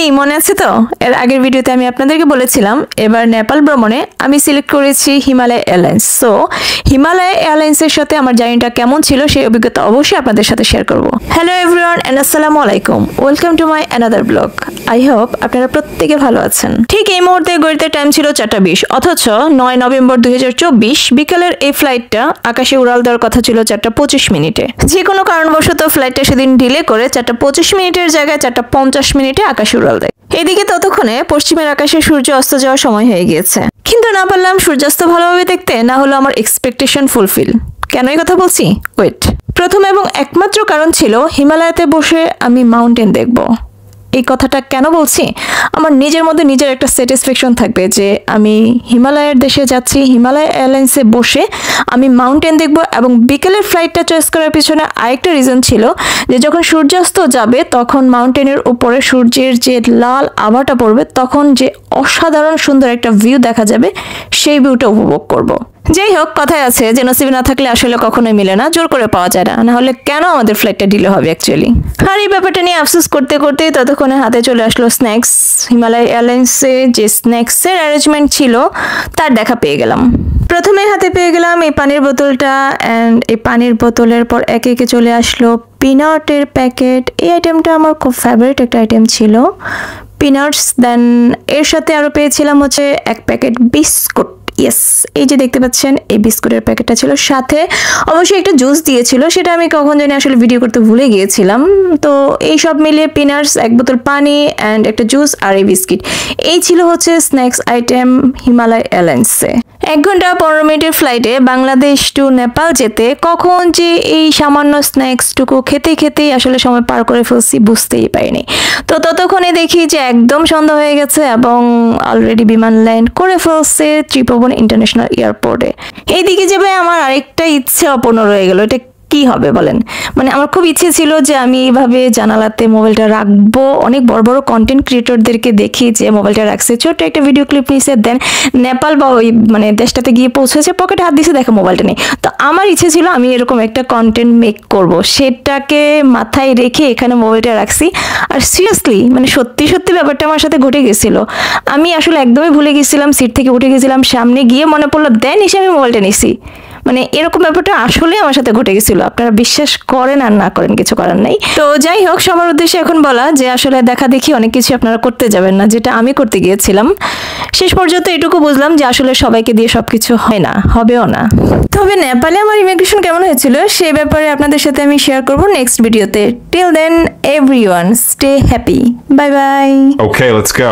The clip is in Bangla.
কি মনে আছে তো এর আগের ভিডিওতে আমি আপনাদেরকে বলেছিলাম এবার নেপাল ভ্রমণে আমি সিলেক্ট করেছি হিমালয় এয়ারলাইন্স। সো হিমালয় এয়ারলাইন্সের সাথে আমার জার্নিটা কেমন ছিল সেই অভিজ্ঞতা অবশ্যই আপনাদের সাথে শেয়ার করব। হ্যালো এভরিওয়ান এন্ড আসসালামু আলাইকুম, welcome to my another blog. I hope আপনারা প্রত্যেকে ভালো আছেন। ঠিক এই মুহূর্তে ঘড়িতে টাইম ছিল 4:20, অথচ 9 নভেম্বর 2024 বিকেলের এই ফ্লাইটটা আকাশে উড়াল দেওয়ার কথা ছিল 4:25 যে কোনো কারণবশত ফ্লাইটটা সেদিন ডিলে করে 4:25 জায়গায় 4:50 আকাশে উড়াল দেয়। এদিকে ততক্ষণে পশ্চিমের আকাশে সূর্য অস্ত যাওয়ার সময় হয়ে গিয়েছে, কিন্তু না পারলাম সূর্যাস্ত ভালোভাবে দেখতে, না হলো আমার এক্সপেকটেশন ফুলফিল। কেন এই কথা বলছি? ওয়েট। প্রথম এবং একমাত্র কারণ ছিল হিমালয়তে বসে আমি মাউন্টেন দেখব। এই কথাটা কেন বলছি? আমার নিজের মধ্যে নিজের একটা স্যাটিসফ্যাকশন থাকবে যে আমি হিমালয়ের দেশে যাচ্ছি, হিমালয় এয়ারলাইন্সে বসে আমি মাউন্টেন দেখব। এবং বিকেলের ফ্লাইটটা চয়েস করার পিছনে আরেকটা রিজন ছিল যে যখন সূর্যাস্ত যাবে তখন মাউন্টেনের উপরে সূর্যের যে লাল আভাটা পড়বে তখন যে অসাধারণ সুন্দর একটা ভিউ দেখা যাবে, সেই ভিউটা উপভোগ করব। যাই হোক, কথায় আছে যে নসিবে না থাকলে আসলে কখনোই মিলে না, জোর করে পাওয়া যায় না, না হলে কেন আমাদের ফ্লাইটটা ডিলে হবে অ্যাকচুয়ালি। আর এই ব্যাপারটা নিয়ে আফসোস করতে করতে ততক্ষণে হাতে চলে আসলো স্ন্যাক্স। হিমালয় এয়ারলাইন্সে যে স্ন্যাক্সের অ্যারেঞ্জমেন্ট ছিল তার দেখা পেয়ে গেলাম। প্রথমে হাতে পেয়ে গেলাম এই পানির বোতলটা, অ্যান্ড এই পানির বোতলের পর একে একে চলে আসলো পিনাটের প্যাকেট। এই আইটেমটা আমার খুব ফেভারিট একটা আইটেম ছিল, পিনাটস। দেন এর সাথে আরও পেয়েছিলাম হচ্ছে এক প্যাকেট বিস্কুট। ইয়েস, এই যে দেখতে পাচ্ছেন এই বিস্কুটের প্যাকেটটা ছিল, সাথে অবশ্যই একটা জুস দিয়েছিল, সেটা আমি কখন জানি আসলে ভিডিও করতে ভুলে গিয়েছিলাম। তো এই সব মিলিয়ে পিনাটস, এক বোতল পানি অ্যান্ড একটা জুস আর এই বিস্কিট, এই ছিল হচ্ছে স্ন্যাক্স আইটেম হিমালয় এয়ারলাইন্সে। 1 ঘন্টা 15 মিনিটের ফ্লাইটে বাংলাদেশ টু নেপাল যেতে কখন যে এই সামান্য স্ন্যাক্সটুকু খেতে খেতেই আসলে সময় পার করে ফেলছি বুঝতেই পারিনি। তো ততক্ষণে দেখি যে একদম সন্ধ্যা হয়ে গেছে এবং অলরেডি বিমান ল্যান্ড করে ফেলছে ত্রিভুবন ইন্টারন্যাশনাল এয়ারপোর্টে। এইদিকে যাবে আমার আরেকটা ইচ্ছে অপূর্ণ রয়ে গেল। এটা কি হবে বলেন? মানে আমার খুব ইচ্ছে ছিল যে আমি এইভাবে জানালাতে মোবাইলটা রাখবো। অনেক বড় বড় কন্টেন্ট ক্রিয়েটরদেরকে দেখি যে মোবাইলটা রাখছে, ছোট্ট একটা ভিডিও ক্লিপ নিয়েছে, দেন নেপাল বা ওই মানে দেশটাতে গিয়ে পৌঁছেছে, পকেটে হাত দিয়েছে, দেখে মোবাইলটা নেই। তো আমার ইচ্ছে ছিল আমি এরকম একটা কন্টেন্ট মেক করব, সেটাকে মাথায় রেখে এখানে মোবাইলটা রাখছি। আর সিরিয়াসলি মানে সত্যি সত্যি ব্যাপারটা আমার সাথে ঘটে গেছিল। আমি আসলে একদমই ভুলে গেছিলাম, সিট থেকে উঠে গেছিলাম, সামনে গিয়ে মনে পড়লো, দেন এসে আমি মোবাইলটা নিছি। মানে এরকম ব্যাপারটা আসলে আমার সাথে ঘটে গেছিল। আপনারা বিশ্বাস করেন আর না করেন, কিছু করার নাই। তো যাই হোক, সবার উদ্দেশ্যে এখন বলা যে আসলে দেখা দেখি অনেক কিছু আপনারা করতে যাবেন না, যেটা আমি করতে গিয়েছিলাম। শেষ পর্যন্ত এটুকু বুঝলাম যে আসলে সবাইকে দিয়ে সবকিছু হয় না, হবেও না। তবে নেপালে আমার ইমিগ্রেশন কেমন হয়েছিল সে ব্যাপারে আপনাদের সাথে আমি শেয়ার করব নেক্সট ভিডিওতে। Till then everyone stay happy, bye bye. Okay, let's go.